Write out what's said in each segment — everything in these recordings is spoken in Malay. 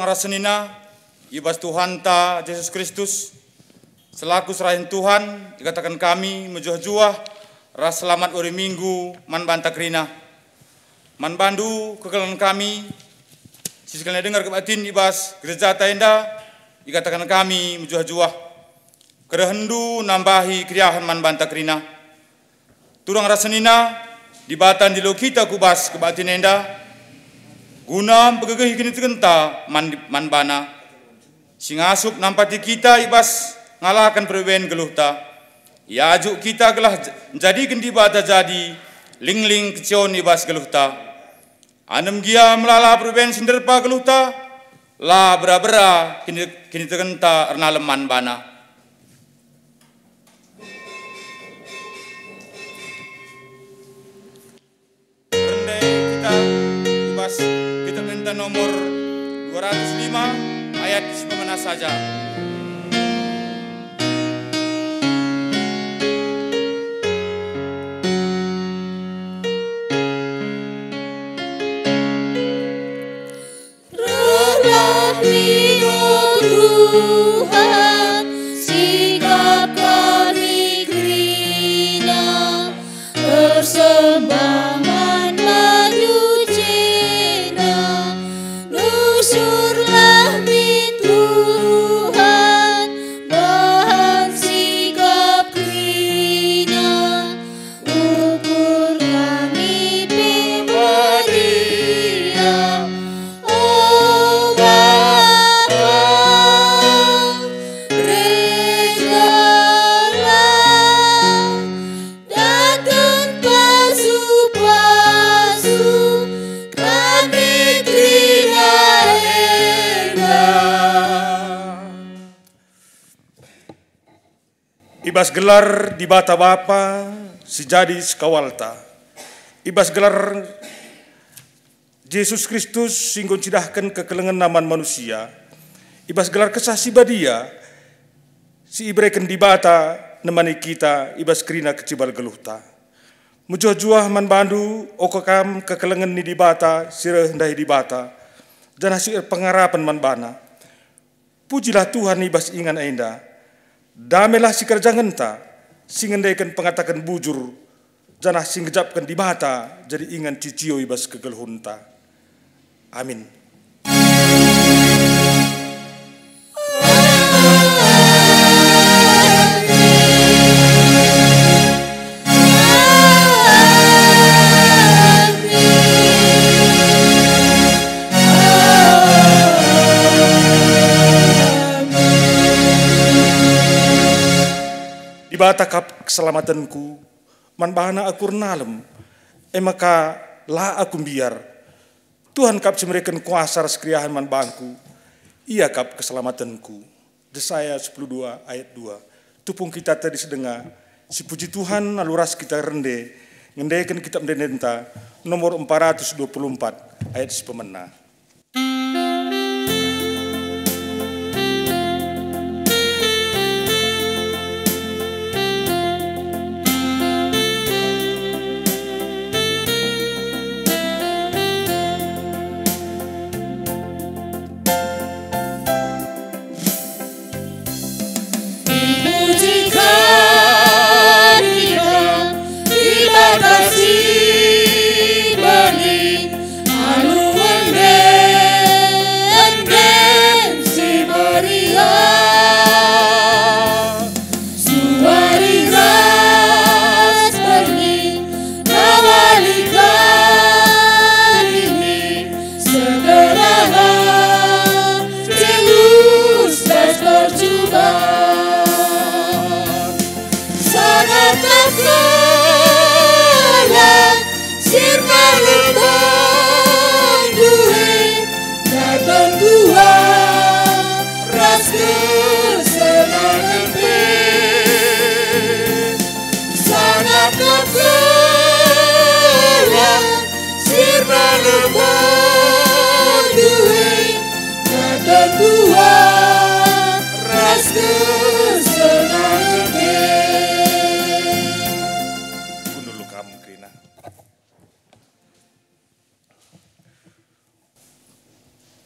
rasenina ibas Tuhan ta Yesus Kristus selaku serahin Tuhan dikatakan kami menjuah-juah ras selamat ori minggu man bantak rina man bandu kekalan kami sisekalian dengar kebatin ibas gereja tenda dikatakan kami menjuah-juah kerehendu nambahi kriahan man bantak rina turang rasenina dibatan di lo kita kubas kebatin enda guna pegegehi kini tegenta man bana sing asup nampati kita ibas ngalahkan perben geluhta ya ajuk kita gelah jadi gendi bata jadi ling kecion ibas geluhta anem gia melala perben sinderpa geluhta la bera kini tegenta erna leman bana rendai kita ibas kita minta nomor 205 ayat semana saja. Tuhan, sikap kami kerina persembahan madu cina, nusurlah min Tuhan, bahan sikap kerina, ukur kami pemberian. Ibas gelar di bata bapa sejadi sekawalta. Ibas gelar Yesus Kristus singgon cidahkan kekelengan naman manusia. Ibas gelar kesah si badia si ibreken di bata nemani kita ibas kerina kecibal geluhta. Mujuh-juah man bandu okokam kekelengan ni di bata sireh ndahi di bata. Dan hasil pengarapan man bana. Pujilah Tuhan ibas ingan enda. Damelah si kerjangan ta, singendaikan pengatakan bujur, janah singgejapkan di mata, jadi ingan cicio ibas kegelhunta. Amin. Ibata kap keselamatanku, man bahana akur nalem, maka la aku biar. Tuhan kap semerikan kuasa sekriahan man bangku, ia kap keselamatanku. Yesaya 10:2 ayat 2. Tupung kita tadi sedengar, si puji Tuhan aluras kita rende, ngendaikan kitab mendenta nomor 424 ayat si pemena.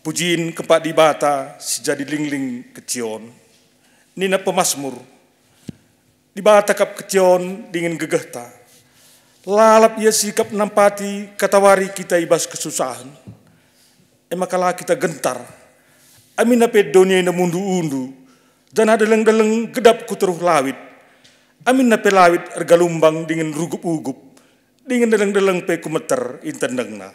Pujiin kepada dibata sejadi lingling kecion. Nina pemasmur. Dibata kap kecion dingin gegehta. Lalap ia sikap nampati katawari kita ibas kesusahan. Emakala kita gentar. Amin ape donya ina mundu-undu. Dan ada deleng-deleng gedap kuteruh lawit. Amin ape lawit ergalumbang dingin rugup-ugup. Dingin deleng-deleng pe kumeter intendengna.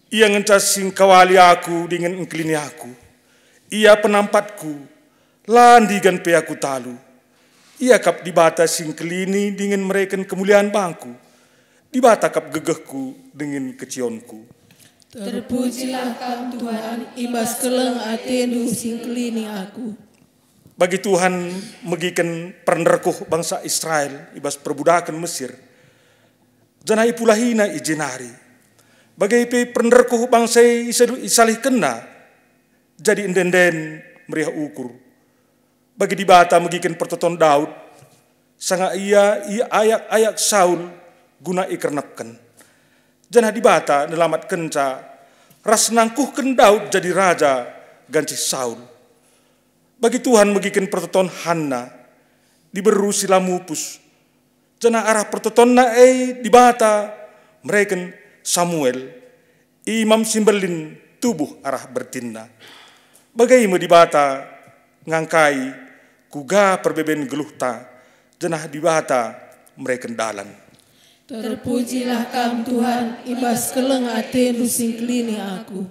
Ia ngencas sing kawali aku dingin engkelini aku. Ia penampatku. Landigan pe aku talu. Ia kap dibata sing kelini dingin mereken kemuliaan bangku. Dibata kap gegehku dingin kecionku. Terpujilah Kam Tuhan, ibas keleng atendu sing kelini aku. Bagi Tuhan megikan perenderkuh bangsa Israel ibas perbudakan Mesir. Janai pula hina ijenari. Bagai pe perenderkuh bangsa isalih kena. Jadi endenden meriah ukur. Bagi dibata megikan pertoton Daud. Sanga ia ayak-ayak Saul guna ikernapkan. Janah dibata nelamat kenca. Ras nangkuhkan Daud jadi raja ganci Saul. Bagi Tuhan megikan pertoton Hanna. Diberu silamupus. Janah arah pertoton nae dibata mereken Samuel. Imam simbelin tubuh arah bertinda. Bagaimana dibata ngangkai kuga perbeben geluhta. Janah dibata mereken dalan. Terpujilah Kam Tuhan, ibas keleng atendu sing kelini aku.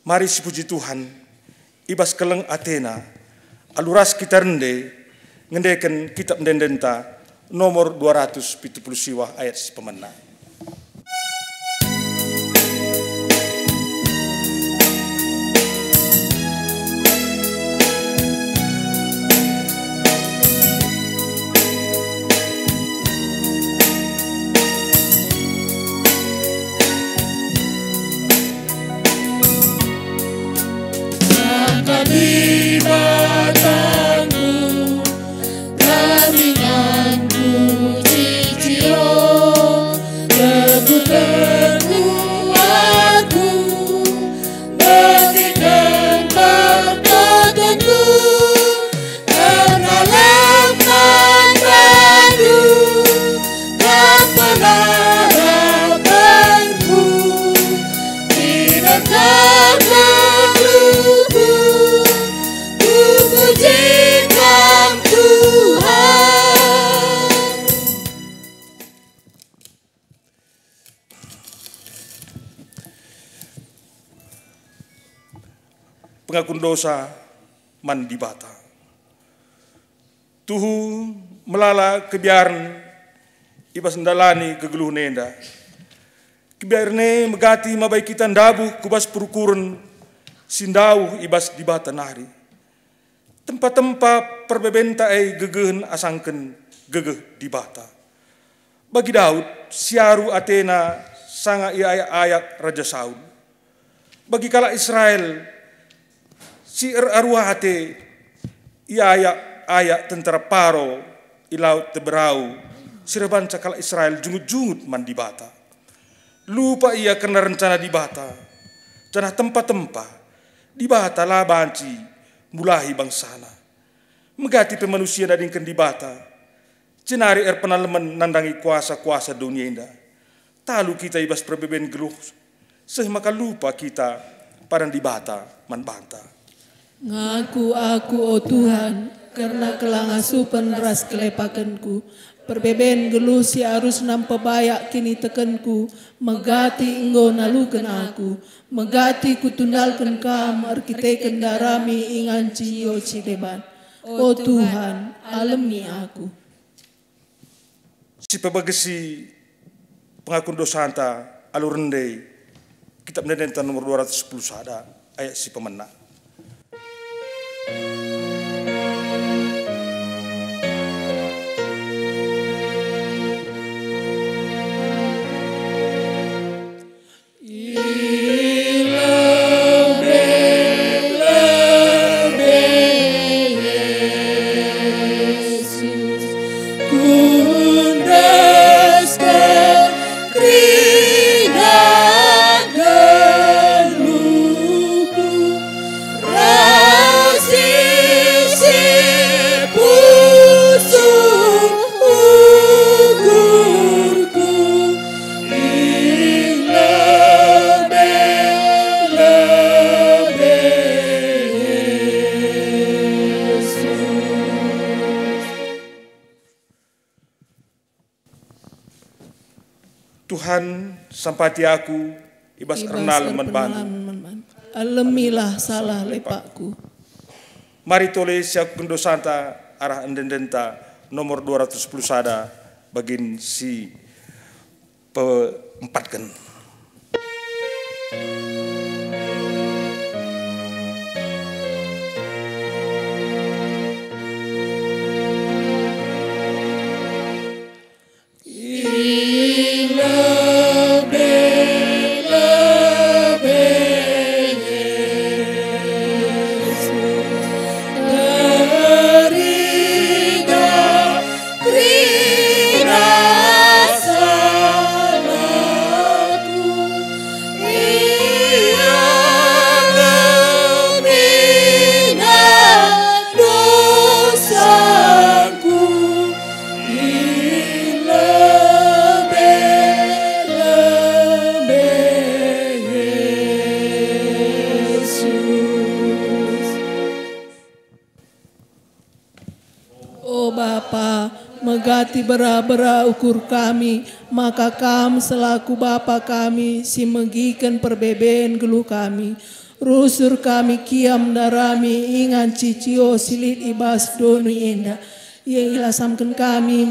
Mari sipuji Tuhan, ibas keleng Athena, aluras kita rende, ngendeken kitab ndendenta nomor 270 siwah ayat si pemenang. Batangku, garinganku, ciciro, teguhkanku aku, bagikan pertotonku, karena lemah baru, kapan harapanku, tidak terlalu. Pujikan Tuhan. Pengakun dosa mandi bata. Tuhu melala kebiaran ibas ndalani kegeluh nenda. Kebiarne megati mabai kita ndabuh kubas perukuran sindauh ibas di bata nari. Tempat-tempat perbebenta gegehen asangken gegeh di bata. Bagi Daud, siaru Athena sanga ia ayak Raja Saul. Bagi kala Israel, si arwahate ia ayak tentara Paro, ilaut teberau, sirabanca kala Israel jungut-jungut man di bata. Lupa ia kena rencana di bata. Janah tempat-tempat di bata lah banci. Mulahi bangsana. Megati pemanusia dadingkan di bata. Cenari penaleman nandangi kuasa-kuasa dunia indah. Talu kita ibas perbeben geluh. Maka lupa kita parang di bata man banta. Ngaku aku, oh Tuhan, karena kelangasupan ras kelepakanku. Perbeben geluh si arus nampa bayak kini tekenku. Megati engkau nalukan aku. Megati kutundalkan Kam arkiteken darami ingan ciyo cideban. Oh Tuhan, alami aku. Si pebagesi pengakun dosanta alur rende kitab ndendenta nomor 210 sada ayat si pemenang. Yesus, ku Tuhan sampati aku ibas renal menbantu. Alemilah salah lepakku. Mari tole siak kendo santa arah endendenta nomor 210 sada bagin si peempatkan. Megati bara-bara ukur kami, maka kam selaku Bapa kami, si megikan perbeben gelu kami. Rusur kami kiam darami, ingan cicio silit ibas donu enda. Ia ilasamkan kami,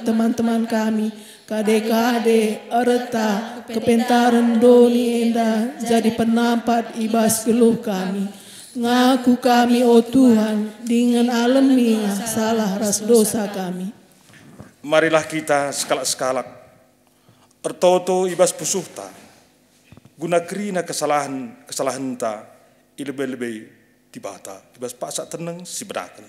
teman-teman kami. Kade-kade, erta, kepentaran doni enda, jadi penampat ibas geluh kami. Ngaku kami, oh Tuhan, dengan alami salah ras dosa kami. Marilah kita sekalak-sekalak ertoto ibas pusuhta guna kerina kesalahan ta ilebe-lebe tibata ibas paksa tenang si bedakan.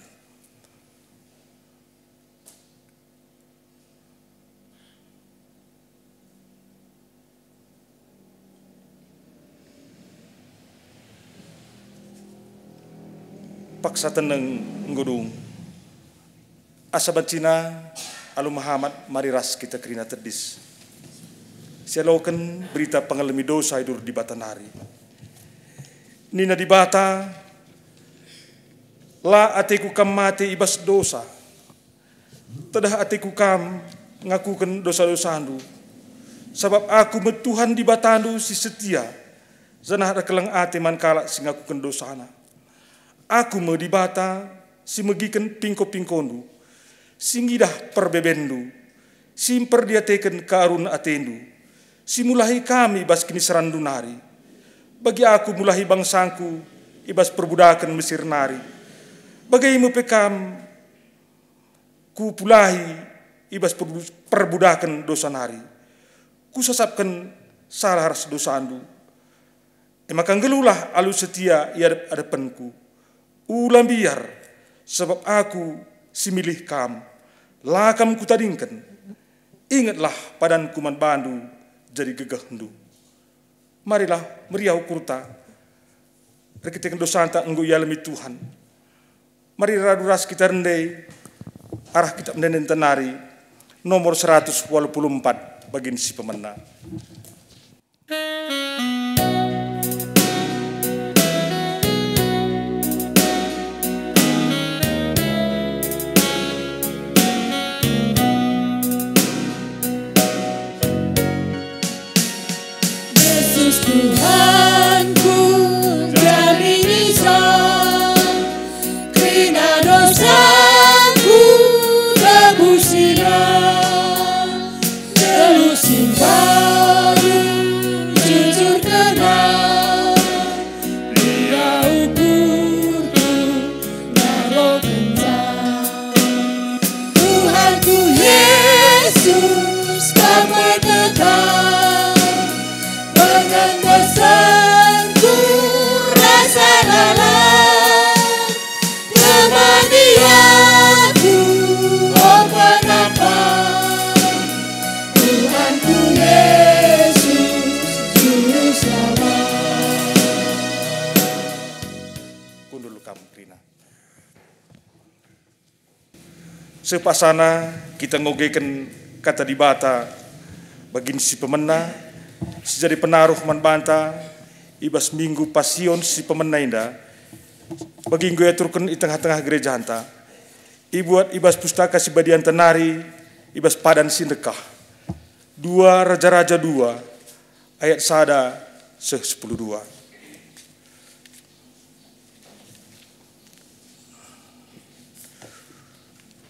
Paksa tenang ngudung asa bancina Alu Muhammad mariras kita kerina terdis. Sialokan berita pengalami dosa hidur di Batanari. Nina di bata, la atiku kam mati ibas dosa. Tadah atiku kam ngakukan dosa-dosandu. Sebab aku metuhan di batandu si setia. Zanah ada kelang ati man kalak si ngakukan dosana. Aku me di bata si megikan pingko-pingkondu. Singidah perbebendu, simper dia teken karun atendu, simulahi kami ibas kini serandu nari. Bagi aku mulahi bangsangku, ibas perbudakan Mesir nari. Bagaimu pekam, ku pulahi ibas perbudakan dosa nari. Ku sesapkan salah ras dosandu. Emakan gelulah alu setia ia hadapanku. Ulang biar, sebab aku si milih kam. Lakam ku tadingkan, ingatlah padanku man bandu jadi gegah hendu. Marilah meriau kurta, rekitekan dosanta enggu yalami Tuhan. Mari raduras kita rendai, arah kita mendenen tenari, nomor 184 bagin si pemena. Tuhanku jamini sang krina dosaku tebusilah telusin baru jujur kenal dia ukurku naro kenal Tuhanku Yesus kamu tetap pesanku rasa lelah temani aku oh penampak Tuhanku Yesus juru selamat. Kundul kamu Krina. Sepasana kita ngogekan kata di bata bagin si pemena sejadi penaruh man banta ibas minggu pasion si pemena inda bagi gue turken di tengah-tengah gereja hanta ibuat ibas pustaka si badian tenari ibas padan sindekah 2 Raja-Raja 2 ayat 1-10.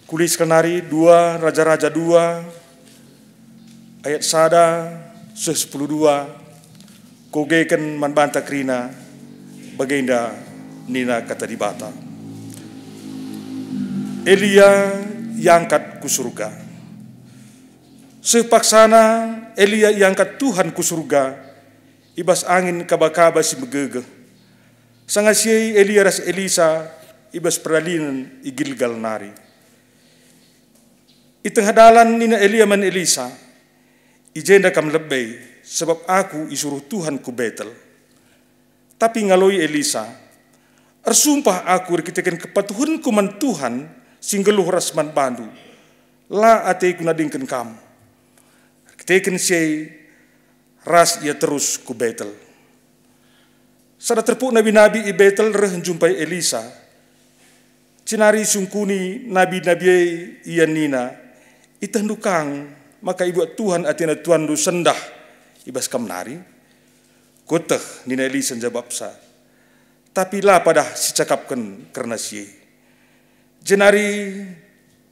Kulis kenari 2 Raja-Raja 2 ayat 1-10 kogeken man banta krina bagenda nina kata di bata. Elia yangkat ku surga. Sepaksana Elia yangkat Tuhan ku surga, ibas angin kaba-kaba si megege. Sangasyai Elia ras Elisa ibas peralinan igilgal nari. I tengah dalan nina Elia man Elisa, ijenda kam lebay sebab aku isuruh Tuhan ku Betel. Tapi ngaloi Elisa, ersumpah aku rikitekan kepatuhanku man Tuhan singgeluh rasman bandu, la ateiku nadingken kam. Rikitekan siya ras ia terus ku Betel. Sada terpuk nabi-nabi i Betel reh jumpai Elisa, cinari sungkuni nabi-nabi iyan nina, itandukang maka ibu Tuhan atina Tuhan du sendah ibas kam nari. Koteh nina Elisa jawabsa, tapi lah pada si cakapkan karena si. Jenari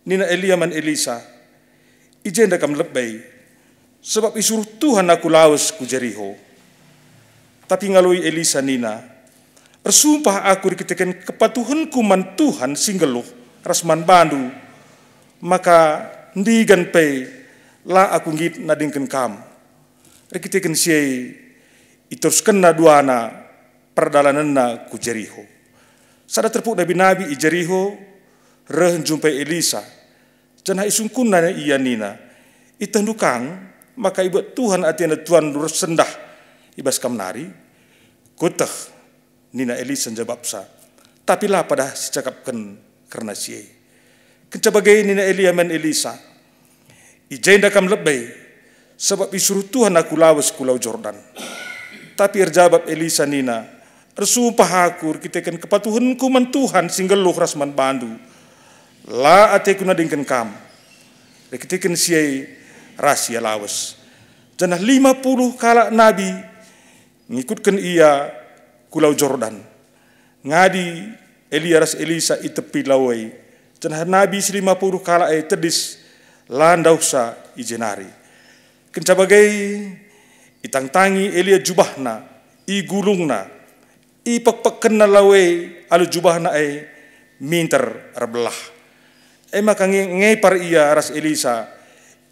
nina Elia man Elisa, ijenda kam lebay, sebab isuruh Tuhan aku lawas ku Jeriho. Tapi ngalui Elisa nina, ersumpah aku dikitekan kepatuhanku man Tuhan singgeluh rasman bandu, maka ndigan pe la aku ngit nadingken kam. Rikitekan siya iteruskan na duana perdalananna ku Jeriho. Sada terpuk nabi-nabi i Jeriho reh jumpai Elisa. Janah isungkun na iya nina, itandukang maka ibu Tuhan atina Tuhan sendah ibas kam nari. Koteh nina Elisa jawabsa, tapi lah pada si cakapkan karena siya. Kencabagai nina Elia man Elisa, ijenda kam lebay, sebab isuruh Tuhan aku lawas ku Lau Jordan. Tapi erjawab Elisa nina, ersumpah aku rikitekan kepatuhanku man Tuhan singgeluh rasman bandu, la ateku nadingken kam. Rikitekan siya rahasia lawas. Janah 50 kala nabi ngikutkan ia ku Lau Jordan. Ngadi Elia ras Elisa itepi lawai. Janah nabi 50 kala tedis landausa ijenari. Kencabagai itangtangi Elia jubahna, i gulungna, i pekpekkenna lawe alu jubahna minter arbelah. Maka ngepar ia ras Elisa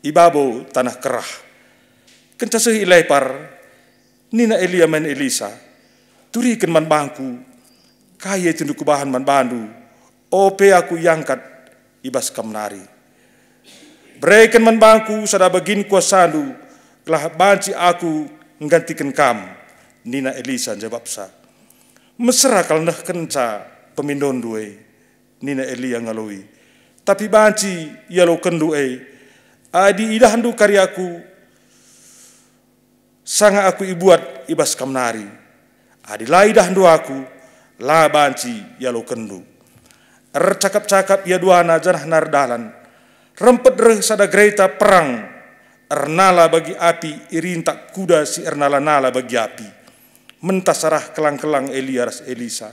ibabo tanah kerah. Kencasih ilepar nina Elia man Elisa, turikan man bangku, kaya tunduk bahan man bandu, ope aku yangkat ibas kam nari. Berikan man bangku sada bagin kuasandu, telah banci aku menggantikan kam. Nina Elisa jawabsa, mesra kal nah kenca pemindon duwe. Nina Elia ngaloi, tapi banci ia lo kendu adi idahandu karyaku, sanga aku ibuat ibas kam nari. Adi la idahandu aku, la banci ia lo kendu. Cakap-cakap ia duana janah nardalan, rempet reh sada gereta perang, ernala bagi api irintak kuda si ernala-nala bagi api. Mentasarah kelang-kelang Elia ras Elisa.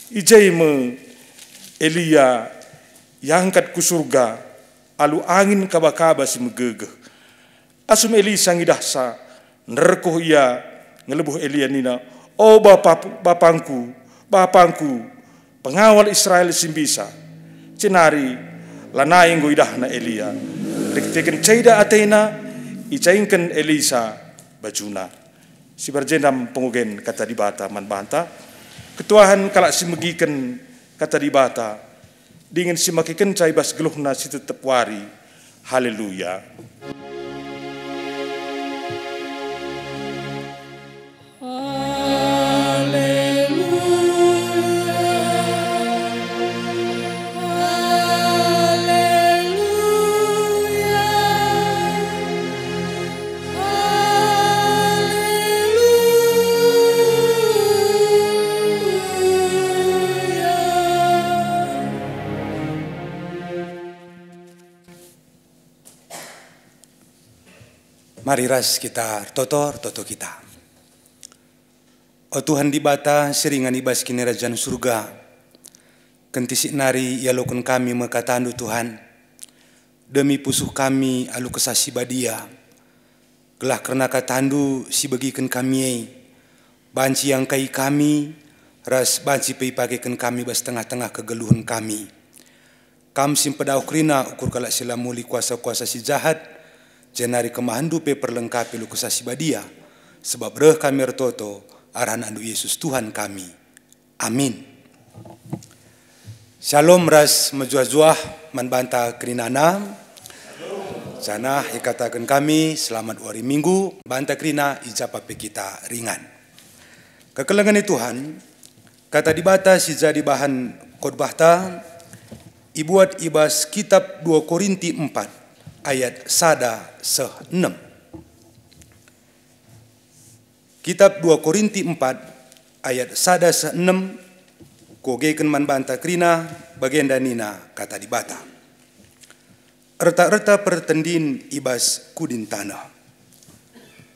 Ijaime Elia yangkat ku surga, alu angin kaba-kaba si megege. Asum Elisa ngidahsa, nerkoh ia ngelebuh Elia nina, oh bapangku, pengawal Israel simbisa. Cenari lanai ngoidahna Elia. Rikiteken ceda atena, icaingken Elisa bajuna. Si berjendam pengugen kata di bata man banta, ketuahan kalak si megiken kata di bata, dingin si makiken cai bas geluhna si tetep wari. Haleluya. Mari ras kita toto kita. O Tuhan di bata seringan ibas kini kerajaan surga. Kentisik nari yalokun kami mekatandu Tuhan. Demi pusuh kami alu kesasi badia. Gelah kerana katandu si bagikan kami. Banci yang kai kami. Ras banci pei pakekan kami bas tengah-tengah kegeluhan kami. Kam simpedau krina ukur kalak sila muli kuasa-kuasa si jahat. Jenari kemahandu pe perlengkapi lu kesasi badia. Sebab reh kami ertoto arahan andu Yesus Tuhan kami. Amin. Shalom ras mejuah-juah manbanta kerinana. Sana ikatakan kami selamat hari Minggu. Banta kerina ijapa pe kita ringan. Kekelengan Tuhan. Kata dibata si jadi bahan khotbah ta. Ibuat ibas kitab 2 Korinti 4. Ayat 1-6. Kitab 2 Korinti 4 ayat 1-6 kogeken manbanta krina bagenda nina kata dibata. Erta-erta pertendin ibas kudin tanah.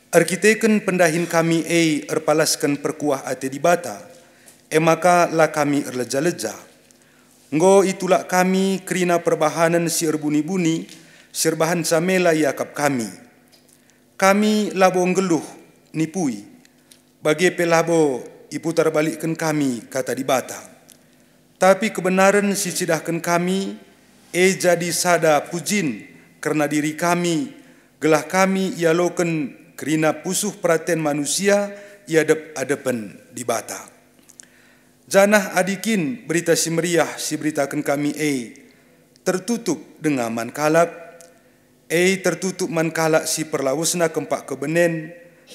Arkiteken pendahin kami erpalaskan perkuah ate dibata. Maka lah kami erleja-leja. Ngo itulah kami krina perbahanan si erbuni-buni. Serbahan samela yakap kami. Kami labo ngeluh nipui. Bagi pelabo iputar balikkan kami kata dibata. Tapi kebenaran si cidahkan kami. Jadi sada pujin karena diri kami. Gelah kami ialoken kerina pusuh perhatian manusia. Iadep-adepen dibata. Janah adikin berita si meriah si beritakan kami tertutup dengan mankalak. Tertutup mankalak si perlawusna kempak kebenen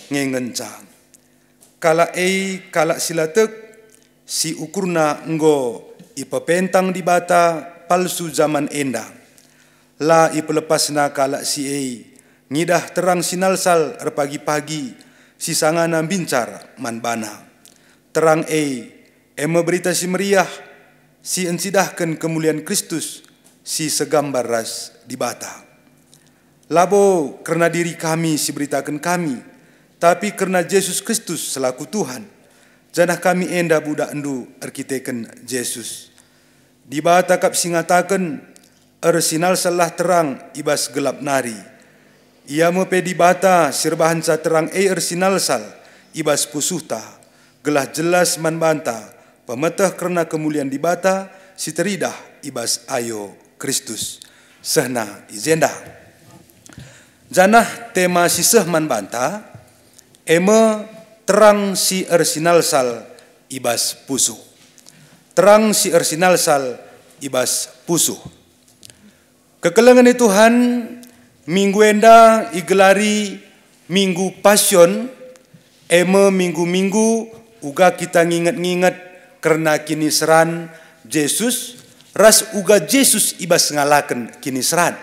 ngengencang. Kala kalak silatek si ukurna enggo ipepentang di bata palsu zaman endang. La ipelepasna kalak si ngidah terang sinalsal erpagi-pagi si sangana bincar manbana. Terang ema berita si meriah si ensidahkan kemuliaan Kristus si segambar ras di bata. Labo karena diri kami si beritakan kami, tapi karena Yesus Kristus selaku Tuhan. Janah kami enda budak endu arkiteken Yesus. Di bata kap singatakan ersinal salah terang ibas gelap nari. Ia mepe di bata sirbahan sa terang ersinal sal ibas pusuhta. Gelah jelas manbanta pemetah karena kemuliaan di bata si teridah ibas ayo Kristus. Sehna izenda. Janah tema siseh manbanta, terang si ersinal sal ibas pusuh. Terang si ersinal sal ibas pusuh. Kekelengan Tuhan, minggu enda igelari minggu passion, minggu-minggu uga kita nginget-nginget karena kini seran Yesus, ras uga Yesus ibas ngalaken kini seran.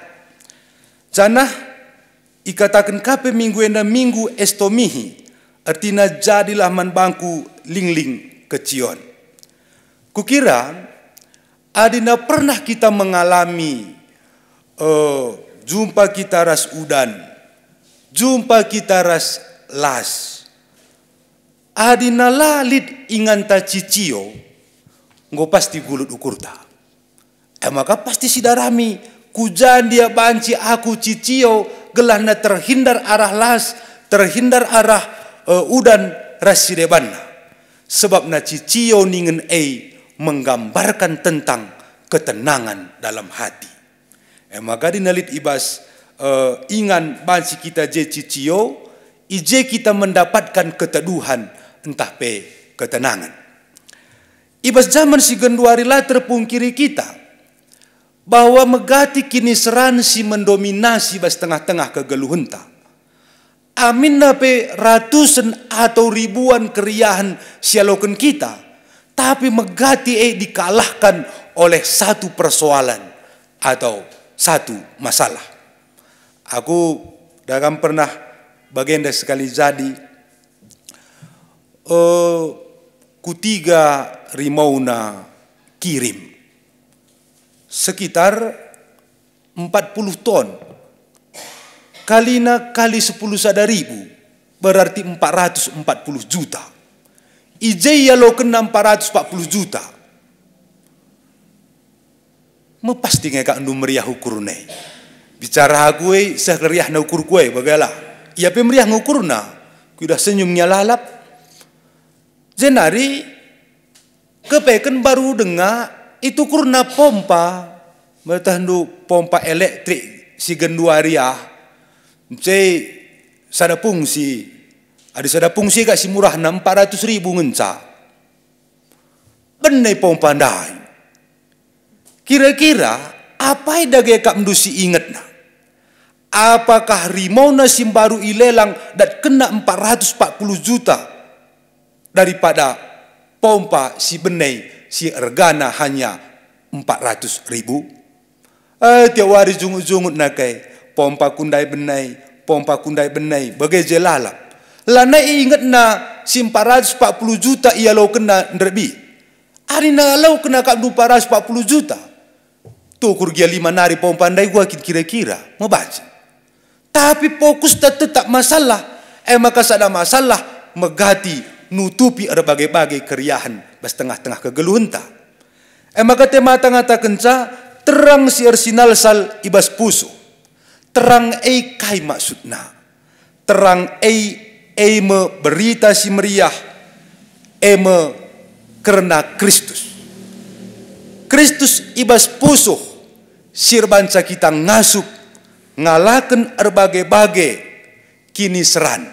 Janah ikatakan kape minggu enda minggu estomihi. Artinya jadilah manbangku ling-ling kecion. Kukira adina pernah kita mengalami jumpa kita ras udan. Jumpa kita ras las. Adina lalit inganta cicio. Ngo pasti gulut ukurta. Maka pasti sidarami. Kujan dia banci aku cicio. Gelahna terhindar arah las, terhindar arah udan rasidebanna. Sebab na cicio ningen menggambarkan tentang ketenangan dalam hati. Maka dinalit ibas ingan bansi kita je cicio, ije kita mendapatkan keteduhan entah pe ketenangan. Ibas zaman si genduari lah terpungkiri kita. Bahwa megati kini seran si mendominasi bas tengah-tengah kegeluhenta. Amin nape ratusan atau ribuan keriahan sialoken kita. Tapi megati dikalahkan oleh satu persoalan atau satu masalah. Aku dalam pernah bagenda sekali jadi kutiga rimauna kirim. Sekitar 40 ton. kalina kali 10 sada ribu berarti 440 juta. Ijaya lo kena 440 juta. Mepasti ngekak ndu meriah ukur nei. Bicara gue sekeriah na ukur gue bagalah. Ia pemeriah ngukurna. Kuda senyumnya lalap. Jenari kepeken baru dengar itu kurna pompa. Bertahandu pompa elektrik si genduaria. Cai sada fungsi. Ada sada fungsi kak si murah 400.000 ngenca. Benai pompa ndai. Kira-kira apa yang dage kak mendusi ingat na? Apakah rimau na simbaru ilelang dan kena 440 juta daripada pompa si benai si ergana hanya 400.000? Tiap hari jungut-jungut nakai pompa kundai benai bagai jelalap. Lana ingat na si 440 juta ia lo kena nderbi. Hari na lo kena kak 440 juta. Tuh kurgia 5 nari pompa ndai gua kira-kira mau baca. Tapi fokus tetap masalah. Maka ada masalah megati nutupi berbagai-bagai keriahan bas tengah-tengah kegeluhenta. Maka tema tengah-tengah kenca terang si arsinal sal ibas puso. Terang kai maksudna. Terang me berita si meriah. Me karena Kristus. Kristus ibas puso. Sirbanca kita ngasup ngalaken berbagai-bagai kini seran.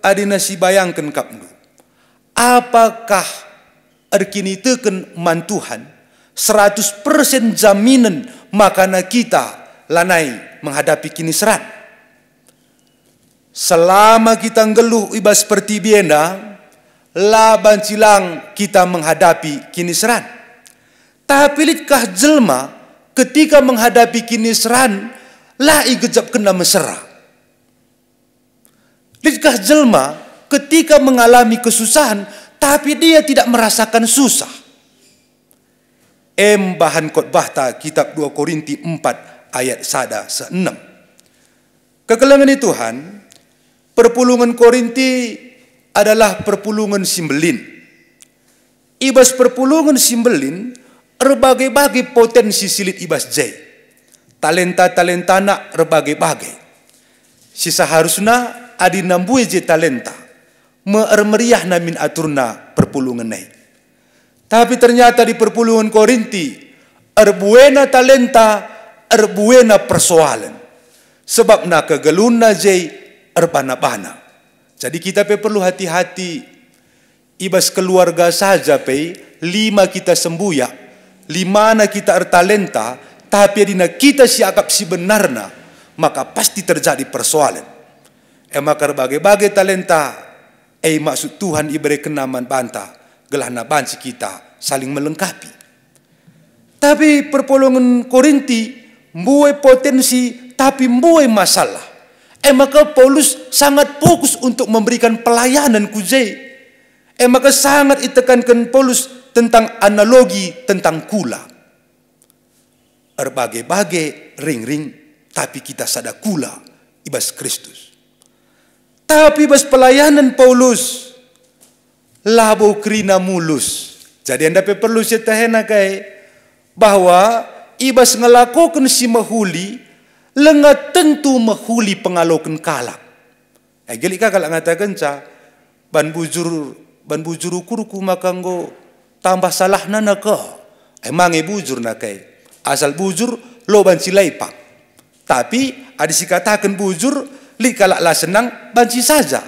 Adina si bayangkan kapnu. Apakah erkini teken mantuhan 100% jaminan makana kita lanai menghadapi kini seran. Selama kita ngeluh ibas seperti biena, laban cilang kita menghadapi kini seran. Tapi litkah jelma ketika menghadapi kini seran lah igejap kena mesra. Litkah jelma ketika mengalami kesusahan tapi dia tidak merasakan susah. Bahan khotbah ta kitab 2 Korinti 4 ayat 1-6. Kekelengan Tuhan, perpulungan Korinti adalah perpulungan simbelin. Ibas perpulungan simbelin berbagai-bagai potensi silit ibas jai. Talenta-talenta nak berbagai-bagai. Si seharusnya adi nambui je talenta. Mermeriah namin aturna perpulungan nai. Tapi ternyata di perpulungan Korinti erbuena talenta, erbuena persoalan. Sebab na kegeluna jai erbana-bana. Jadi kita perlu hati-hati. Ibas keluarga saja 5 kita sembuyak. 5 na kita ertalenta, tapi adina kita siakap si benarna, maka pasti terjadi persoalan. Maka berbagai-bagai talenta, maksud Tuhan iberi kenaman banta, gelahna banci kita saling melengkapi. Tapi perpulungan Korinti, mbuai potensi, tapi mbuai masalah. Maka Paulus sangat fokus untuk memberikan pelayanan kujai. Maka sangat ditekankan Paulus tentang analogi tentang kula. Berbagai-bagai ring-ring, tapi kita sada kula ibas Kristus. Tapi ibas pelayanan Paulus labo krina mulus. Jadi anda perlu setahena kai bahwa ibas ngelakukan si mahuli lengat tentu mahuli pengalokan kalak. Gelika kalau ngatakan ca ban bujur ukuruku makanggo tambah salah nana ke. Emang bujur nakai. Asal bujur lo banci laipak. Tapi ada si katakan bujur li kalak lah senang banci saja.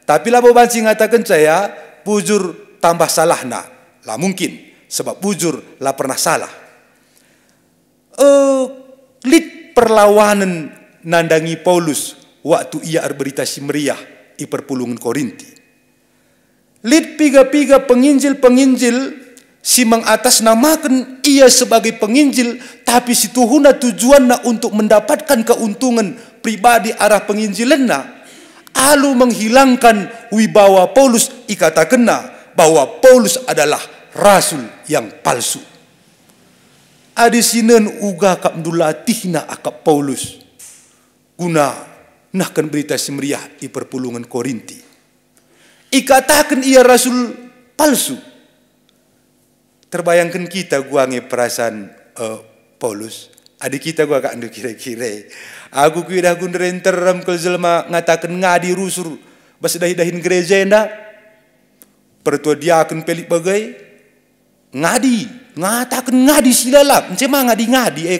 Tapi lah banci ngatakan saya bujur tambah salah na. Lah mungkin sebab bujur lah pernah salah. Lit perlawanan nandangi Paulus waktu ia berberita si meriah di perpulungan Korinti. Lit piga-piga penginjil-penginjil si mengatasnamakan ia sebagai penginjil, tapi si tuhuna tujuanna untuk mendapatkan keuntungan pribadi arah penginjilanna, alu menghilangkan wibawa Paulus ikatakenna bahwa Paulus adalah rasul yang palsu. Adi sinen uga kap dulatihna akap Paulus. guna nahkan berita si meriah di perpulungan Korinti. Ikatakan ia rasul palsu. Terbayangkan kita guange perasaan Paulus. Adik kita gua kak anu kira-kira. Aku kuidah gunderen teram ke jelma ngatakan ngadi rusur bas dahin gereja enda. Pertua dia akan pelik bagai ngadi, ngatakan ngadi silalap. Encema ngadi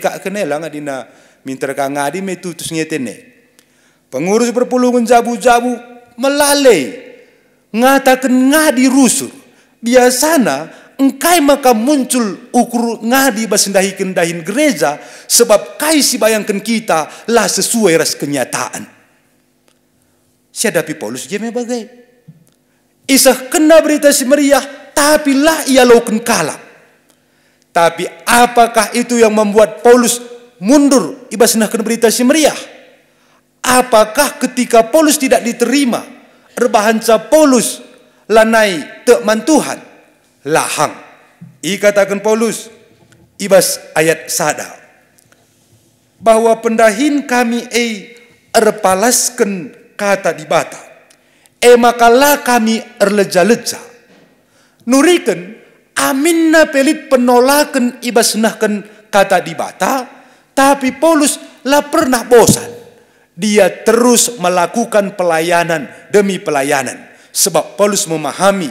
kak kenela ngadina minta ka ngadi metutus ngetene. Pengurus perpulungan jabu-jabu melalai ngatakan ngadi rusur. Biasana engkai maka muncul ukur ngadi basendahikan dahin gereja sebab kai si bayangkan kita lah sesuai ras kenyataan. Siadapi Paulus jeme bagai. Isah kena berita si meriah tapi lah ia laukan kalah. Tapi apakah itu yang membuat Paulus mundur ibasnahkan berita si meriah? Apakah ketika Paulus tidak diterima erbahanca Paulus lanai tekman Tuhan? Lahang. Ikatakan Paulus ibas ayat sada bahwa pendahin kami erpalaskan kata di bata makalah kami erleja-leja nuriken aminna pelit penolakan ibasnahkan kata di bata. Tapi Paulus lah pernah bosan. Dia terus melakukan pelayanan demi pelayanan. Sebab Paulus memahami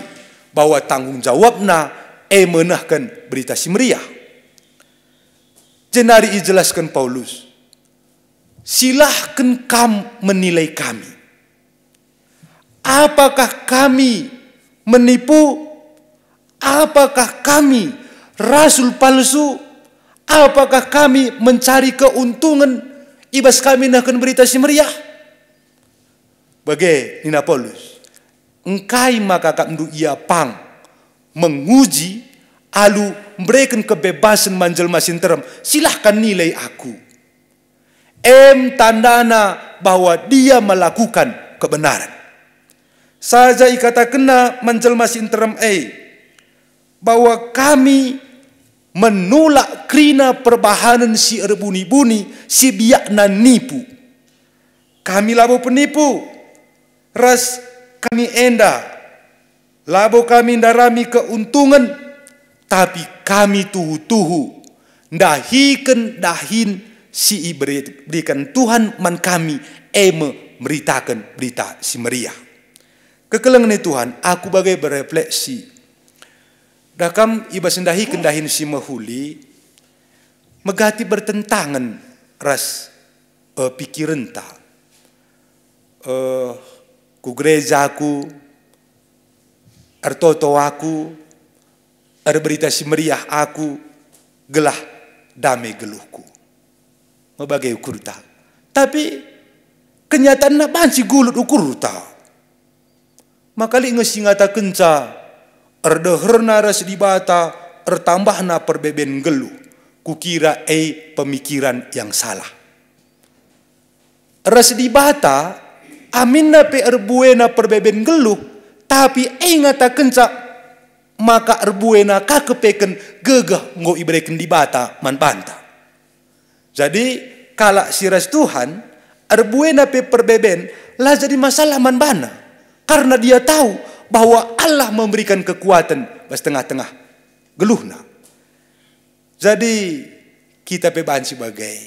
bahwa tanggung jawabna menahkan berita si meriah. Jenari ijelaskan Paulus, silahkan kam menilai kami. Apakah kami menipu? Apakah kami rasul palsu? Apakah kami mencari keuntungan? Ibas kami nahkan berita si meriah. Bagai Nina Paulus, engkai maka kandu ia pang menguji alu memberikan kebebasan manjel masin terem. Silahkan nilai aku. Tandana bahwa dia melakukan kebenaran. Saja ikata kena manjel masin terem bahwa kami menolak krina perbahanan si erbuni-buni si biakna nipu. Kami labo penipu. Ras kami enda. Labo kami ndarami keuntungan. Tapi kami tuhu-tuhu. Dahikan dahin si berikan Tuhan man kami memberitakan berita si meriah. Kekelengan Tuhan, aku bagai berefleksi. Dakam ibasendahi kendahin si mahuli megati bertentangan ras pikiran ta. Ku gerejaku, artoto aku, berita si meriah aku, gelah damai geluhku. Mebagai ukur ta. Tapi kenyataan nak banci gulut ukur ta. Makali ngesingata kenca erdeherna ras di bata, ertambahna perbeben geluh. Kukira pemikiran yang salah. Ras di bata, aminna pe erbuena perbeben geluh, tapi ngata kenca maka erbuena kakepeken gegah ngo ibreken di bata man banta. Jadi kala siras Tuhan erbuena pe perbeben lah jadi masalah man bana. Karena dia tahu bahwa Allah memberikan kekuatan pas tengah-tengah geluhna. Jadi kita beban sebagai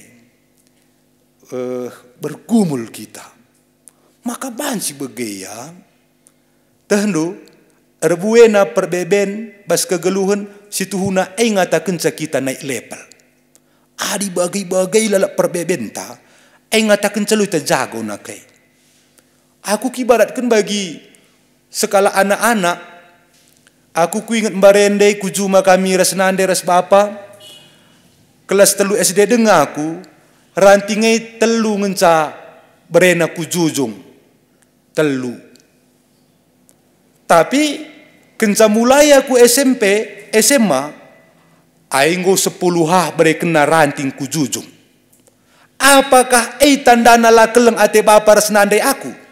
bergumul kita. Maka ban sebagai ya tentu erbuena perbeben bas kegeluhan situhuna ngatakan kita naik level. Adi bagai-bagai lalak perbeben ta ngatakan celu terjago nakai. Aku kibaratkan bagi sekala anak-anak, aku ku ingat mbarende ku juma kami ras nande ras bapa, kelas telu SD dengaku, rantingai telu ngenca berena ku jujung, telu. Tapi kenca mulai aku SMP, SMA, ainggo 10 berekena ranting ku jujung. Apakah tandana la keleng ate bapa ras nande aku?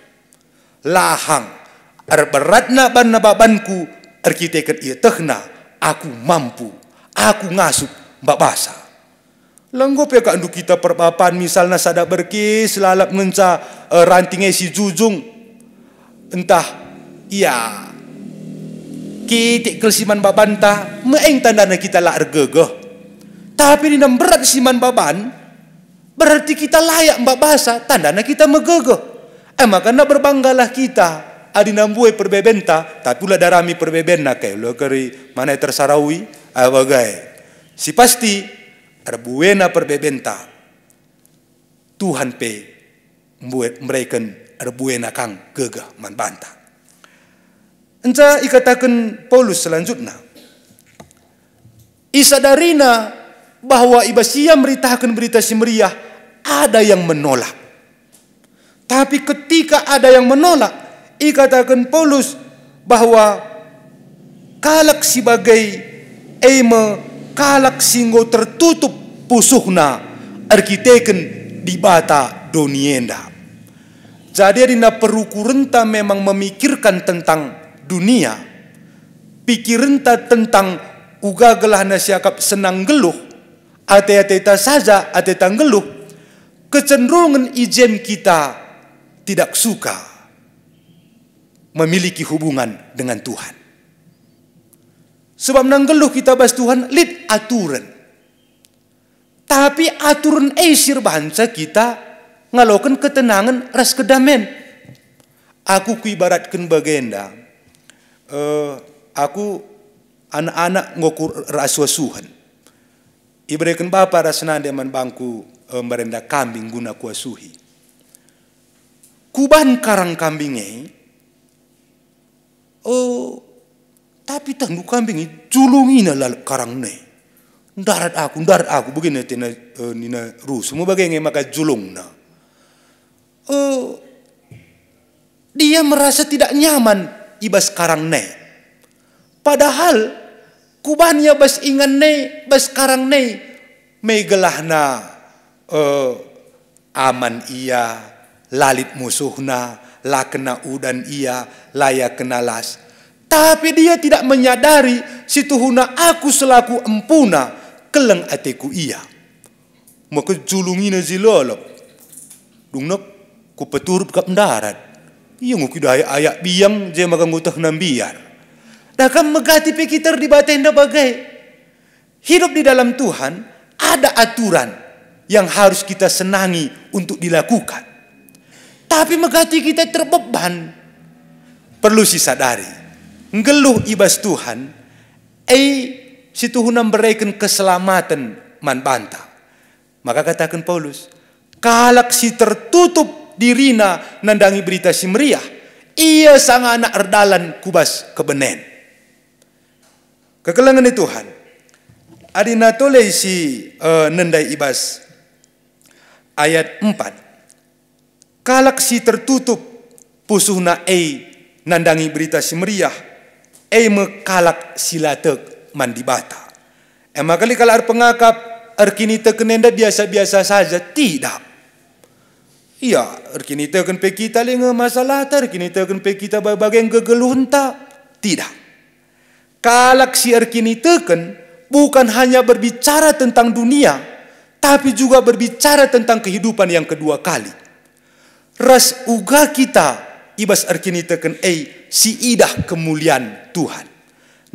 Lahang erberatna banna babanku arkiteket ia tehna aku mampu aku ngasup mbak basa Langgo pe ka andu kita perpapan misalnya sada berkis lalap ngenca rantingnya si jujung. Entah iya kitik kelsiman babanta meeng tandana kita lah ergegeh. Tapi di nam berat siman baban berarti kita layak mbak bahasa tandana kita megegeh. Makanya berbanggalah kita adi nambuai perbebenta tapi pula darami perbebena kayak lo keri mana tersarawi abagai si pasti arbuena perbebenta Tuhan pe membuat mereka arbuena kang gegah man bantah. Enca ikatakan Paulus selanjutnya. Isadarina bahwa ibasia meritakan berita si meriah ada yang menolak. Tapi ketika ada yang menolak, ikatakan Paulus bahwa kalak sebagai kalak singgo tertutup pusuhna arkiteken di bata donienda. Jadi adina perukurenta memang memikirkan tentang dunia, pikirenta tentang uga gelahna siakap senang geluh, ate-ateta saja atetang geluh, kecenderungan ijem kita tidak suka memiliki hubungan dengan Tuhan. Sebab nang geluh kita bahas Tuhan lid aturan. Tapi aturan sir bahasa kita ngalokan ketenangan ras kedamen. Aku kuibaratkan bagenda. Aku anak-anak ngokur rasuasuhan. Ibaratkan bapa rasana deman bangku merenda kambing guna kuasuhi. Kuban karang kambingnya. Tapi tangguh kambing ini julungin lal karang ne. Darat aku begini tina nina rus. Semua bagai maka julung na. Dia merasa tidak nyaman ibas karang ne. Padahal kubannya bas ingan ne, bas karang ne. Megelah na aman iya, lalit musuhna, lakena udan iya, layak kena las. Tapi dia tidak menyadari situhuna aku selaku empuna keleng ateku iya. Maka julungina zilolop. Dungnak ku peturup kap darat. Iya ngukidaya ayak biang je maka ngutah nambiar. Dakam megati pikiter di batenda bagai. Hidup di dalam Tuhan ada aturan yang harus kita senangi untuk dilakukan. Tapi megati kita terbeban. Perlu disadari. Ngeluh ibas Tuhan, situhunam berikan keselamatan man bantah. Maka katakan Paulus, kalak si tertutup dirina nandangi berita si meriah, ia sang anak erdalan kubas kebenen. Kekelangan Tuhan, adina toleh si nendai ibas ayat 4. Kalak si tertutup pusuhna nandangi berita si meriah, mekalak silatek mandibata. Kali kalau pengakap erkini tekenenda biasa-biasa saja, tidak. Iya, erkini teken pe kita lenga masalah tar, erkini teken pe kita bagian gegeluhunta, tidak. Kalak si erkini teken bukan hanya berbicara tentang dunia, tapi juga berbicara tentang kehidupan yang kedua kali. Ras uga kita ibas erkini teken si idah kemuliaan Tuhan.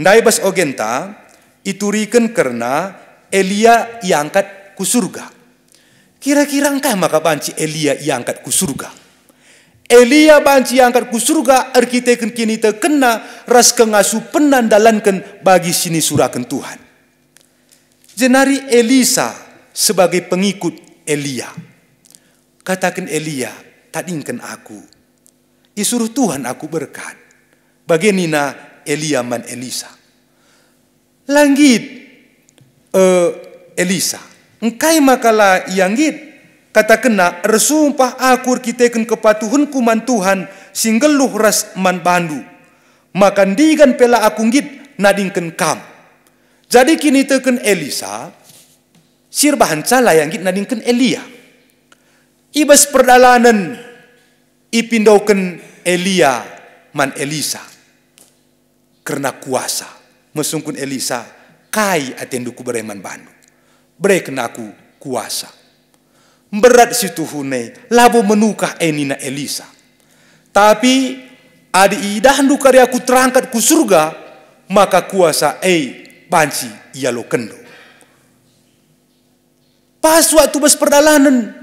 Ndai bas ogenta iturikan karena Elia iangkat ku surga. Kira-kira engkau maka banci Elia iangkat ku surga. Elia banci iangkat ku surga arkiteken kini tekena ras kengasu penandalankan bagi sini surakan Tuhan. Jenari Elisa sebagai pengikut Elia. Katakan Elia, tadingkan aku. Isuruh Tuhan aku berkat. Bagenina Elia man Elisa. Langgit Elisa. Engkai makalah ianggit. Katakanlah resumpah aku kiteken kepatuhanku man Tuhan singgeluh ras man bandu. Makan digan pela aku ngit nadingken kam. Jadi kini teken Elisa. Sirbahan cala yang ngit nadingken Elia. Ibas perdalanan ipindaukan Elia man Elisa karena kuasa mesungkun Elisa kai atenduku bereman bandu bereken aku kuasa. Berat situ hune, labo menukah enina Elisa. Tapi adi idah karya aku terangkat ku surga, maka kuasa banci ia lo kendo. Pas waktu bas perdalanan,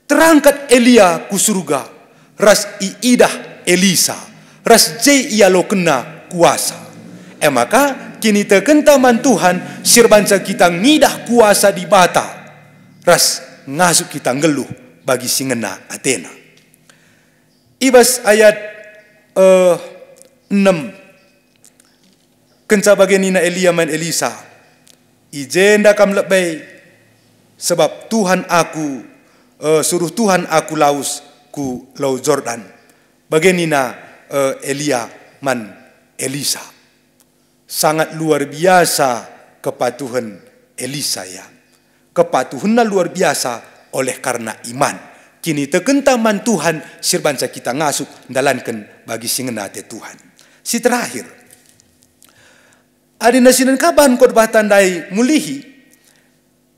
terangkat Elia ku surga, ras idah Elisa, ras ia lo kena kuasa. Maka kini terkenta man Tuhan, sirbanca kita ngidah kuasa di bata, ras ngasuk kita ngeluh bagi singena Athena. Ibas ayat 6. Kenca bagi nina Elia man Elisa, ijenda kam lebay, sebab Tuhan aku suruh Tuhan aku laus ku lau Jordan. Bagi nina Elia man Elisa. Sangat luar biasa kepatuhan Elisa ya. Kepatuhannya luar biasa oleh karena iman. Kini tekentaman Tuhan sirbanca kita ngasuk dalankan bagi singenate Tuhan. Si terakhir. Adina sinan kaban khotbah tandai mulihi.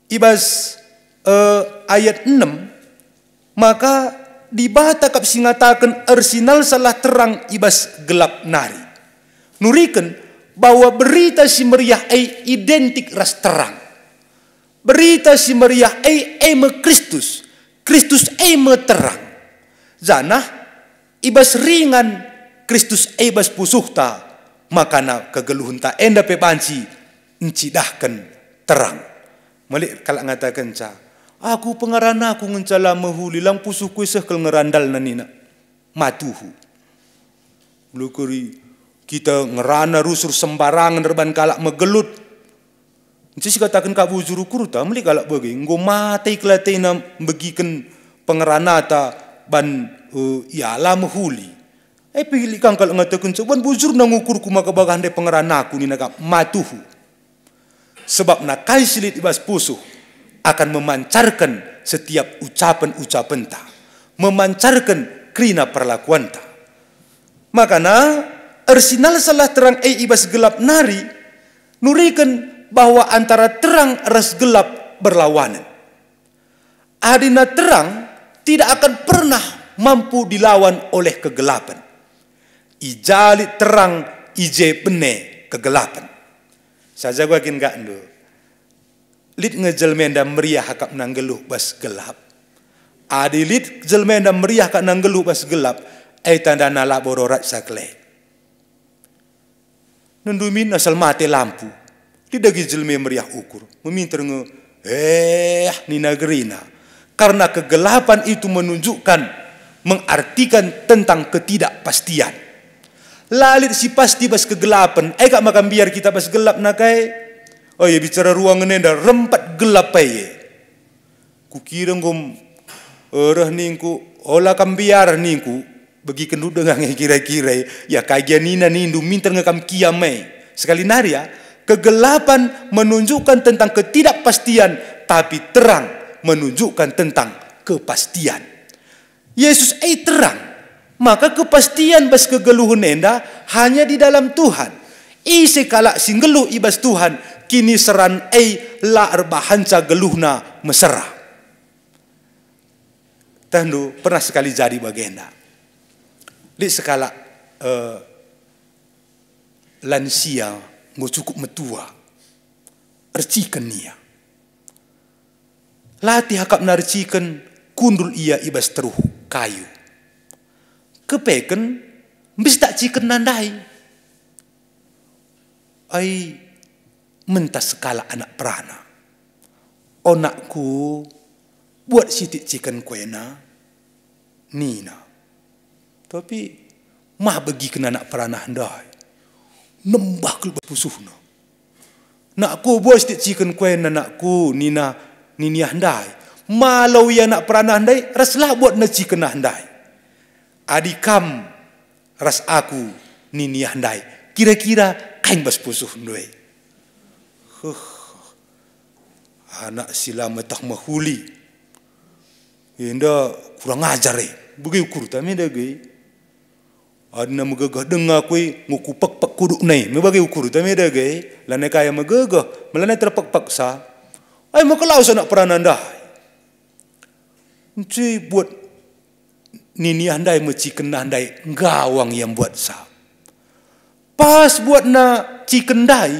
Ibas ayat 6. Maka dibata kap singatakan arsinal salah terang ibas gelap nari. Nurikan bahwa berita si meriah identik ras terang. Berita si meriah me Kristus. Kristus me terang. Zanah ibas ringan Kristus ibas pusuhta. Makana kegeluhun ta enda pebanci encidahkan terang. Malik kalau ngatakan ca, aku pengarana aku ngencala mahuli lang pusuhku sehkel ngerandal nanina matuhu. Lukuri kita ngerana rusur sembarangan reban kalak megelut. Nanti si katakan kabu juru kuruta, meli kalak bagi, nggo mati kelatina begikan pengerana ta ban ialah mehuli. Pilih kang kalak ngatakan coban bujur nangukur ku maka bagande pengerana aku ni naga matuhu. Sebab nakai silit ibas pusuh akan memancarkan setiap ucapan-ucapan ta, memancarkan krina perlakuan ta. Makana arsinal salah terang ibas gelap nari, nurikan bahwa antara terang ras gelap berlawanan. Adina terang tidak akan pernah mampu dilawan oleh kegelapan. Ijali terang ije bene kegelapan. Saja gua kin gak ndo. Lid ngejelmenda meriah hakap nanggeluh bas gelap. Adi lid jelmenda meriah kak nanggeluh bas gelap. Tanda nala bororat sakle. Nendumin asal mati lampu. Tidak jelme meriah ukur. Meminta ni nagerina. Karena kegelapan itu menunjukkan, mengartikan tentang ketidakpastian. Lalit si pasti bas kegelapan. Kak makan biar kita bas gelap nakai. Oh ya bicara ruangan enda rempat gelap aye. Kukira ngom ningku olah kambiar ningku. Bagi kenduk dengan kira-kira ya kajian nina nindu minta ngekam kiamai. Sekali naria, kegelapan menunjukkan tentang ketidakpastian, tapi terang menunjukkan tentang kepastian. Yesus terang, maka kepastian bas kegeluhun enda hanya di dalam Tuhan. Ise kalak singgeluh ibas Tuhan, kini seran la erbahanca geluhna mesera. Tandu pernah sekali jadi bagenda. Di skala lansia ngo cukup metua ercikan nia latih hakap narcikan kundul ia ibas teruh kayu kepeken bis tak ciken nandai mentas skala anak perana onakku buat sitik ciken kuena nina. Tapi mah bagi kena nak peranah handai. Nembah kelbat pusuhna. Nakku buat stik chicken kue nakku nina handai. Malau ya nak peranah handai raslah buat na chicken handai. Adikam ras aku nini handai. Kira-kira kain bas pusuh ndoi. Anak sila metah mahuli. Inda kurang ajar Bagi ukur tami dagi. Adna megagah dengar kui nguku pak kuduk nai. Membagi ukur tami dagi. Lana kaya megagah. Melana terpak paksa. Maka lau sanak perananda. Cuy buat nini andai ciken andai gawang yang buat sah. Pas buat na ciken dai,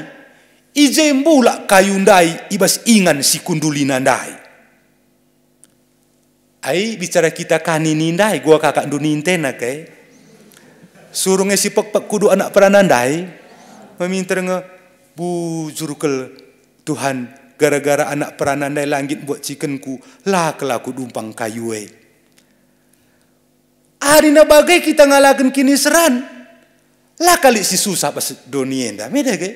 ijem bula kayu dai ibas ingan si kunduli nandai. Ai bicara kita kanini dai, gua kakak dunintena kai. Surungnya si pek kudu anak peranandai, meminta nge bujur kel Tuhan gara-gara anak peranandai langit buat cikenku lah kelaku dumpang kayu. Arina bagai kita ngalakan kini seran. Lah kali si susah pas donienda, meda ke?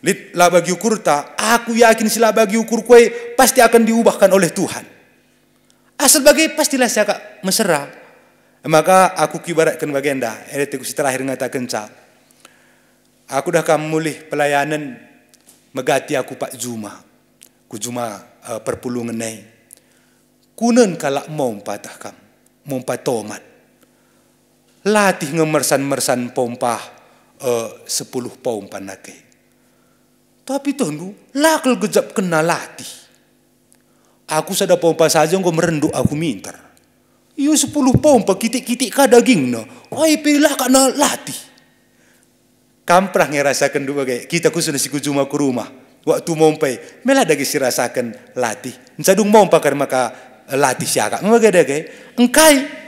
Lit lah bagi ukur ta, aku yakin sila bagi ukur kue pasti akan diubahkan oleh Tuhan. Asal bagai pastilah saya kak mesra. Maka aku kibaratkan bagenda, teku si terakhir ngatakan ca. Aku dah kam mulih pelayanan megati aku Pak Juma. Ku Juma perpulungan nai. Kunen kalak mau patah kam, mau patomat. Latih ngemersan-mersan pompah 10 pompa nake. Tapi tunggu, lakal gejap kena latih. Aku sada pompa saja engkau merenduk aku minter. Iyo 10 pompa kitik-kitik ka daging no. Oi pilah kena latih. Kamprah ngerasakan dua gaya. Kita kusuna si Kujuma ke rumah. Waktu mompai, mela dagi si rasakan latih. Ncadung mompa karena maka latih siaka. Memang gaya. Engkai.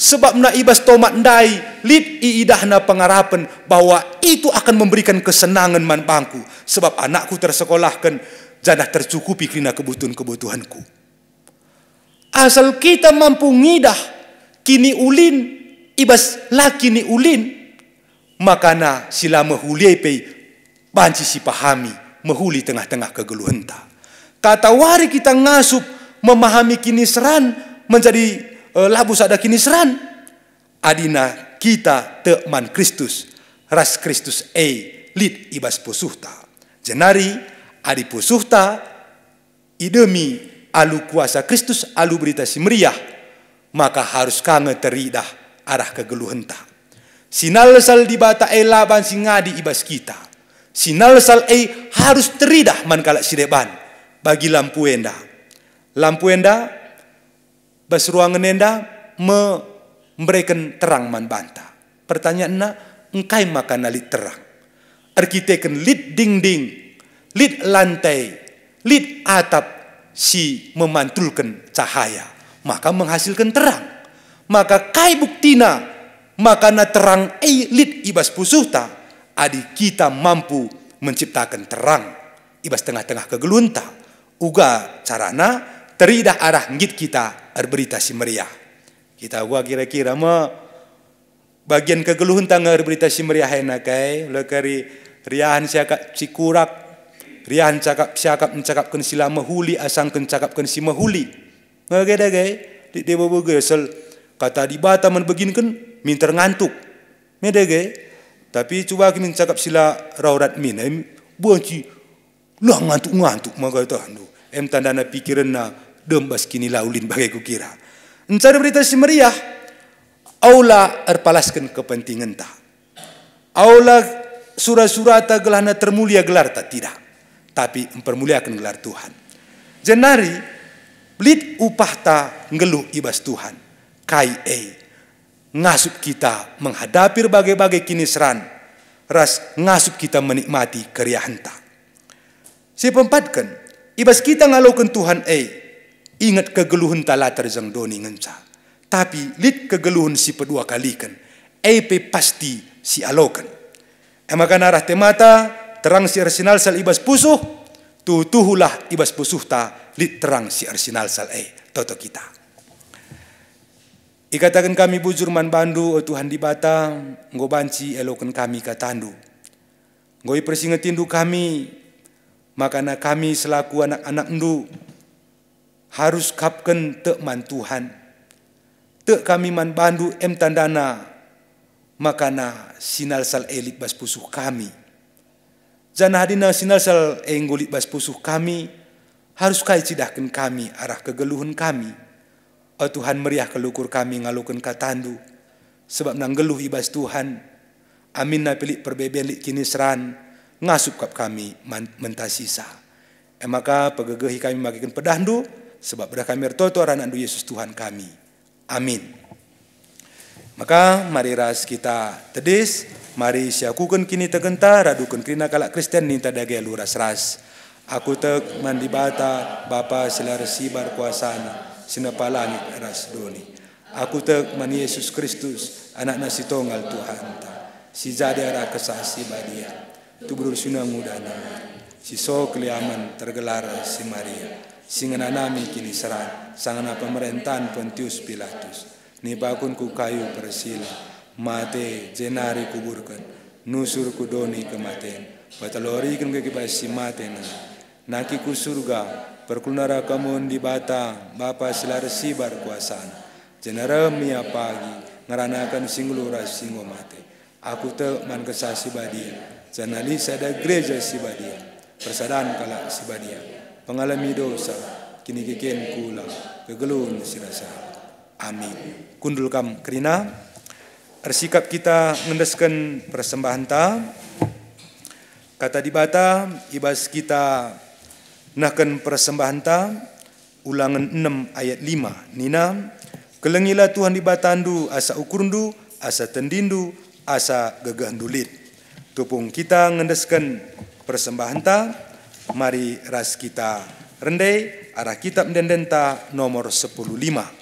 Sebab na ibas tomat ndai, lid iidahna pengarapan bahwa itu akan memberikan kesenangan man bangku. Sebab anakku tersekolahkan, janah tercukupi kena kebutuhan-kebutuhanku. Asal kita mampu ngidah, kini ulin, ibas laki ni ulin, makana sila mehuliai pe, banci si pahami, mehuli tengah-tengah kegeluhenta. Kata wari kita ngasup, memahami kini seran, menjadi labu sada kini seran. Adina kita teman Kristus, ras Kristus lid ibas pusuhta. Jenari adi pusuhta idemi alu kuasa Kristus alu berita si meriah, maka harus kange teridah arah kegeluhenta. Sinal sal dibata laban singadi ibas kita. Sinal sal harus teridah man kalak sideban bagi lampu enda. Lampu enda bas ruangan enda memberikan terang man banta. Pertanyaannya, engkai makan lit terang. Arkiteken lit dinding, lit lantai, lit atap si memantulkan cahaya, maka menghasilkan terang. Maka kai buktina makana terang lit ibas pusuhta, adi kita mampu menciptakan terang ibas tengah-tengah kegelunta. Uga carana teridah arah ngit kita berita si meriah. Kita gua kira-kira bagian kegeluhan tangga berita si meriah enakai lekari riahan siakak cikurak, riahan siakap mencakapkan sila mahuli asangkan cakapkan si mahuli. Magada gay di dewa gesel kata di bata man beginkan minter ngantuk. Meda gay tapi coba kini cakap sila raurat min buanci lah ngantuk maka tahu tandana pikiran na dembas kini laulin bagai kukira. Encari berita si meriah, aula erpalaskan kepentingan ta. Aula surah-surata gelana termulia gelar ta tidak, tapi mempermuliakan gelar Tuhan. Jenari blit upah ta ngeluh ibas Tuhan. Kai ngasup kita menghadapi berbagai-bagai kini seran, ras ngasup kita menikmati keriahan ta. Si pempatkan ibas kita ngalokan Tuhan ingat kegeluhan tala terjang doni ngenca. Tapi lit kegeluhan si pedua kalikan. Pasti si alokan. Emakan arah temata terang si arsenal sal ibas pusuh. Tuhulah ibas pusuh ta lit terang si arsenal sal toto kita. Ikatakan kami bujur man bandu Tuhan di bata. Ngobanci elokan kami katandu. Ngoi persingetindu kami. Makana kami selaku anak-anak ndu harus kapken tekman Tuhan. Tek kami man bandu tandana makana sinal sal elit bas pusuh kami. Jana hadina sinal sal enggolit bas pusuh kami harus kai cidahkan kami arah kegeluhan kami. O Tuhan meriah kelukur kami ngalukan katandu sebab nang geluh ibas Tuhan. Amin na pilik perbeben lit kini seran ngasup kap kami mentasisa. Maka pegegehi kami magikan pedandu sebab berdah kami ertoto anak Yesus Tuhan kami. Amin. Maka mari ras kita tedis, mari siakukan kini tegenta, radukan krina kalak Kristen ninta dage luras ras. Aku tek mandibata Bapa silarasi bar kuasana, sinapa langit ras doni. Aku tek man Yesus Kristus, anak nasi tonggal Tuhan ta. Si jadi arah kesasi badia, tu berursuna muda nama. Si so keliaman tergelar si Maria. Singana nami kini seran, sangana pemerintahan Pontius Pilatus. Ni bakun ku kayu persila, mate jenari kuburkan, nusur ku doni kematen. Batalori kan kekibasi mate na. Naki ku surga, perkulnara kamun di bata, Bapa silarasi bar kuasana. Jenara mia pagi, ngaranakan singlura singo mate. Aku te man kesasi badia, janali sada gereja si badia, persadaan kala si badia, pengalami dosa, kini keken kula, kegelun sirasa. Amin. Kundul kam kerina, ersikap kita ngendeskan persembahan ta, kata di bata, ibas kita nahkan persembahan ta, ulangan 6 ayat 5, Nina, kelengilah Tuhan di batandu, asa ukurundu, asa tendindu, asa gegah dulit. Tupung kita ngendeskan persembahan ta, mari ras kita rendai arah kitab mendendenta nomor 10:5.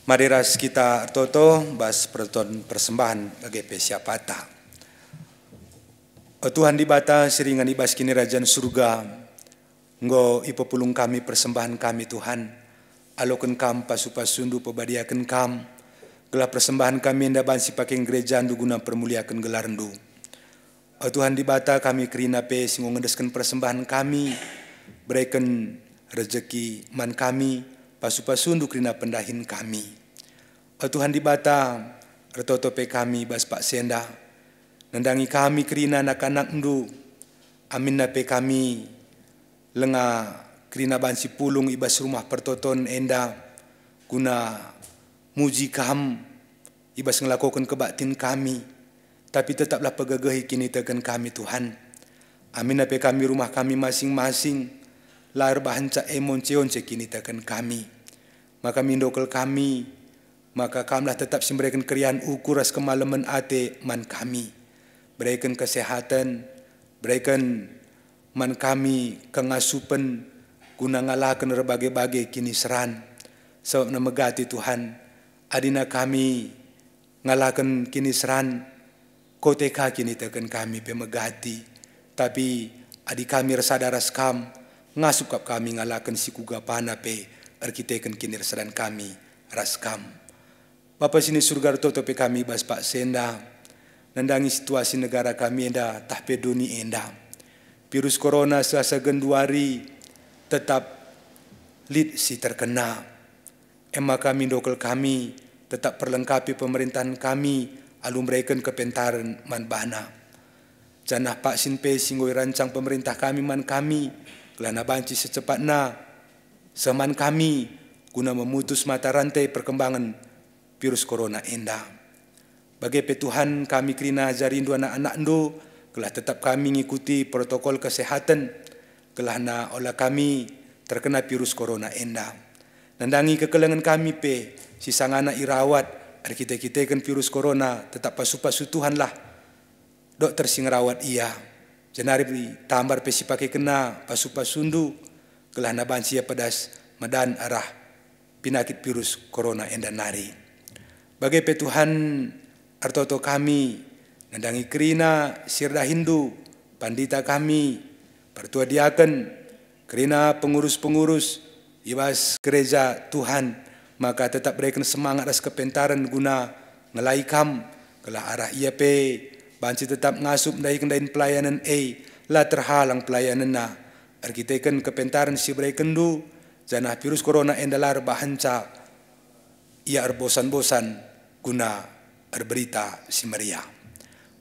Mari ras kita toto bas perton persembahan bagi pesiapata. O Tuhan di bata seringan ibas kini rajan surga. Ngo ipopulung kami persembahan kami Tuhan. Aloken kam pasu-pasundu pebadiaken kam. Gelar persembahan kami ndaban si paking gereja ndu guna permuliakan gelar ndu. O Tuhan di bata kami kerina pe singo ngedesken persembahan kami. Berikan rezeki man kami. Pasu-pasundu kerina pendahin kami. O Tuhan di bata, retotope kami bas Pak Senda, nandangi kami kerina anak-anak ndu, amin nape kami, lenga kerina bansi pulung ibas rumah pertoton enda, guna muji kam, ibas ngelakukan kebatin kami, tapi tetaplah pegagahi kini tegan kami Tuhan. Amin nape kami rumah kami masing-masing, lahir bahanca emon ceonce kini tegan kami, maka mindokal kami, maka kamilah tetap memberikan kerian ukuras kemalaman ate man kami. Berikan kesehatan, berikan man kami kengasupan, guna ngalakan berbagai-bagai kini seran. Sebab namagati Tuhan, adina kami ngalakan kini seran, koteka kini tekan kami pemegati. Tapi adi kami resadaras kam, ngasup kap kami ngalakan si kuga pana pe, arkiteken kini resadan kami, ras kam. Bapa sini surga tope kami bas Pak Senda, nandangi situasi negara kami enda tah peduni enda. Virus corona selasa genduari tetap lid si terkena. Ema kami dokol kami tetap perlengkapi pemerintahan kami alum mereken kepentaran man bana. Janah Pak Sinpe singgoi rancang pemerintah kami man kami kelana banci secepatnya seman kami guna memutus mata rantai perkembangan virus corona enda. Bagai petuhan kami kerina jarindu anak-anak ndo kelah tetap kami mengikuti protokol kesehatan kelah na olah kami terkena virus corona enda. Nandangi kekelengan kami pe si sangana irawat kita kan virus corona tetap pasu-pasu Tuhan lah. Dokter sing rawat iya. Janari tambar pe si pakai kena pasu-pasundu kelah na bansia pedas medan arah penyakit virus corona enda nari. Bagai petuhan artoto kami nandangi kerina sirda Hindu pandita kami pertua diaken kerina pengurus-pengurus ibas gereja Tuhan maka tetap berikan semangat ras kepentaran guna ngelaikam kelah arah ia pe banci tetap ngasup dain pelayanan lah terhalang pelayanan na arkiteken kepentaran si berikan du janah virus corona endalar bahanca ia bosan-bosan guna berita si Maria.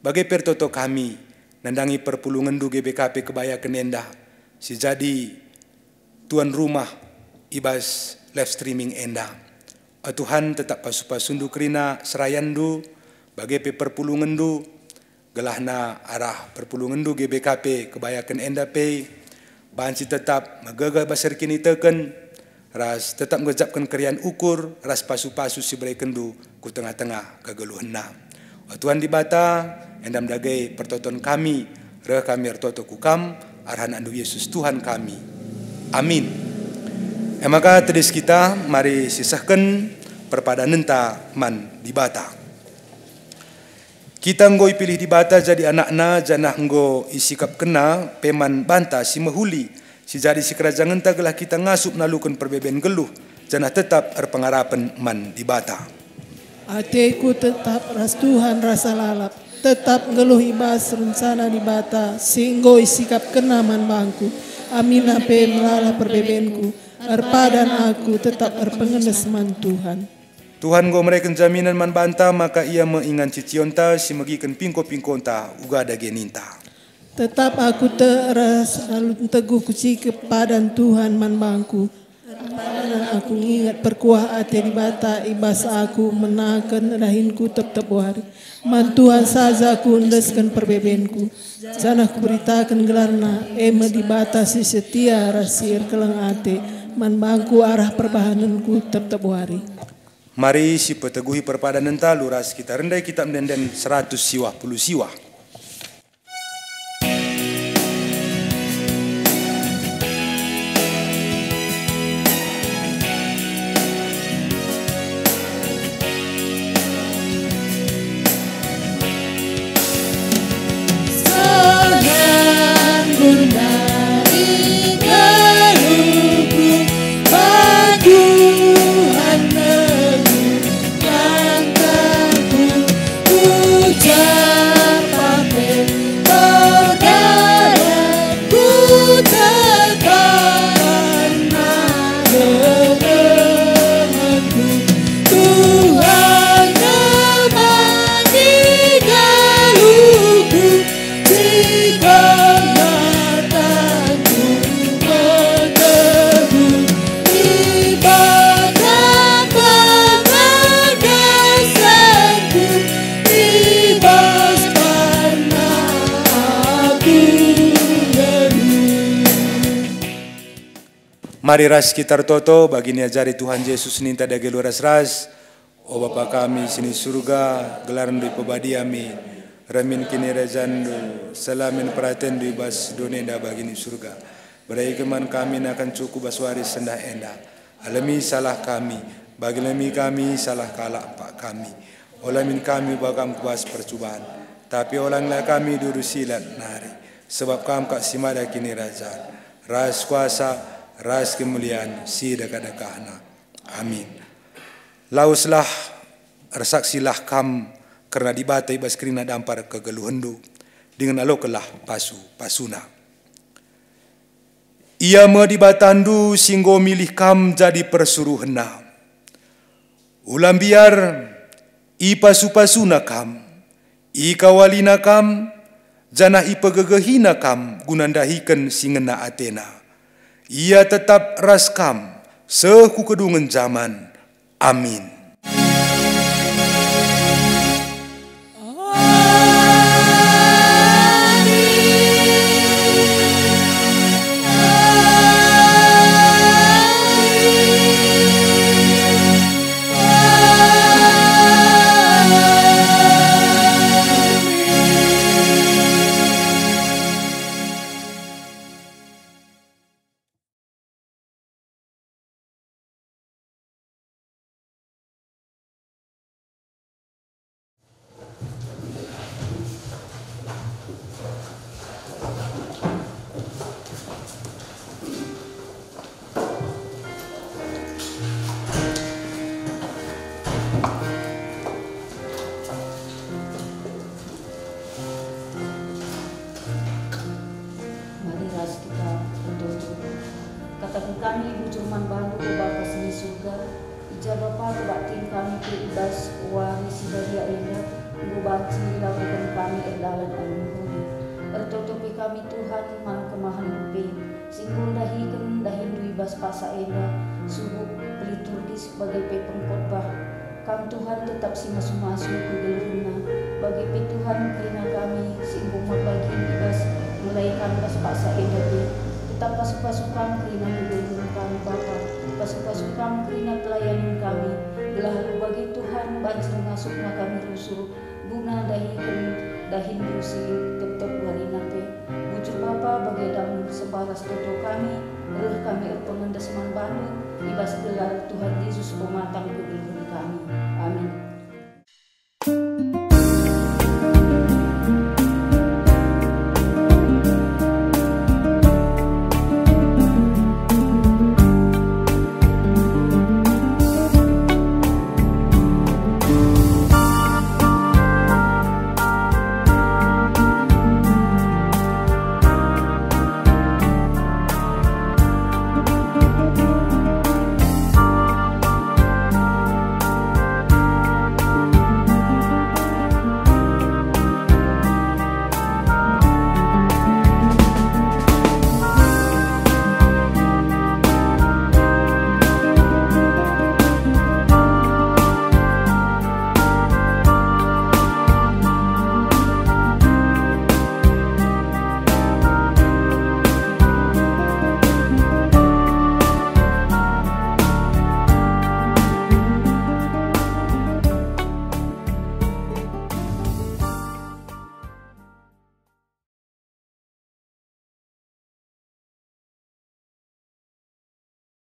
Bagai pertoto kami nandangi perpulungan du GBKP kebaya kenenda si jadi tuan rumah ibas live streaming enda. Tuhan tetap pasu-pasundu kerina serayandu bagai perpulungan du gelahna arah perpulungan du GBKP kebayakan enda pe banci tetap megagah basar kini teken ras tetap ngejapkan kerian ukur ras pasu-pasu si berikan du ku tengah-tengah kegeluhna. Tuhan di bata endam dagai pertoton kami reh kami artoto kukam arhan andu Yesus Tuhan kami. Amin. Maka tedis kita mari sisahkan perpadanan ta man di bata. Kita ngoi pilih di bata jadi anakna janah nggo isikap kena peman banta si mahuli si jadi si kerajaan ta gelah kita ngasup nalukan perbeben geluh janah tetap erpengarapan man di bata. Ateku tetap ras Tuhan rasa lalap tetap ngeluh ibas rencana di bata singgo isikap kena man bangku amin ape melala perbebenku arpadan aku tetap erpengenes man Tuhan. Tuhan go mereka jaminan man banta maka ia mengingan cicionta si megikan pingko-pingkonta uga dageninta. Tetap aku teras selalu teguh kuci kepadan Tuhan man bangku. Arpadan aku ingat perkuah ate di bata ibas aku menakan rahinku tetap hari. Man Tuhan saja ku undeskan perbebenku. Janah ku beritakan gelarna ema di bata si setia rasir keleng ate. Man bangku arah perbahananku tetap hari. Mari si peteguhi perpadanan ta luras kita rendai kita mendenden 100 siwah 10 siwah. Mari ras kita toto bagini ajari Tuhan Yesus ninta dage luras ras. O Bapa kami sini surga, gelaran di pebadi ami. Ramin kini rejandu, salamin praten di bas donenda bagini surga. Berai keman kami akan cukup baswari sendah enda. Alami salah kami, bagi lami kami salah kalah pak kami. Olamin kami bagam kuas percubaan. Tapi olanglah kami duru silat nari. Sebab kam kak simada kini rajaan. Ras kuasa, ras kemuliaan si dekat-dekatna. Amin. Lauslah ersaksilah kam karena dibata ibas kerina dampar kegeluhendu dengan alokelah pasuna. Ia me dibatandu singgo milih kam jadi persuruhena. Ulam biar i pasuna kam, i kawalina kam, janah i pegegehina kam gunandahiken singena Athena. Ia tetap ras kam sehu kedungen zaman. Amin. Katakan kami bujuman bandu Bapa sini surga, ija Bapa kebatin kami keibas waris badia enda, ibu banci lakukan kami erdalan anuhuni. Ertotopi kami Tuhan man kemahan upe, singgung dahikan dahin duibas pasa enda, subuh peliturgis bagai pe pengkhotbah. Kam Tuhan tetap si masu-masu kegeluhuna, bagi pe Tuhan kerina kami singgung magbagi ibas mulai kami bas pasa enda pe. Tetap pasukan kerina hubungan kami Bapa, pasukan kerina pelayanan kami, belah bagi Tuhan banjir masukna kami rusuh, guna dahin rusi tetap hari nape, bujur Bapa bagi daun sebaras toto kami, kami pengendas man Bandung, ibas gelar Tuhan Yesus pematang kegeluhan.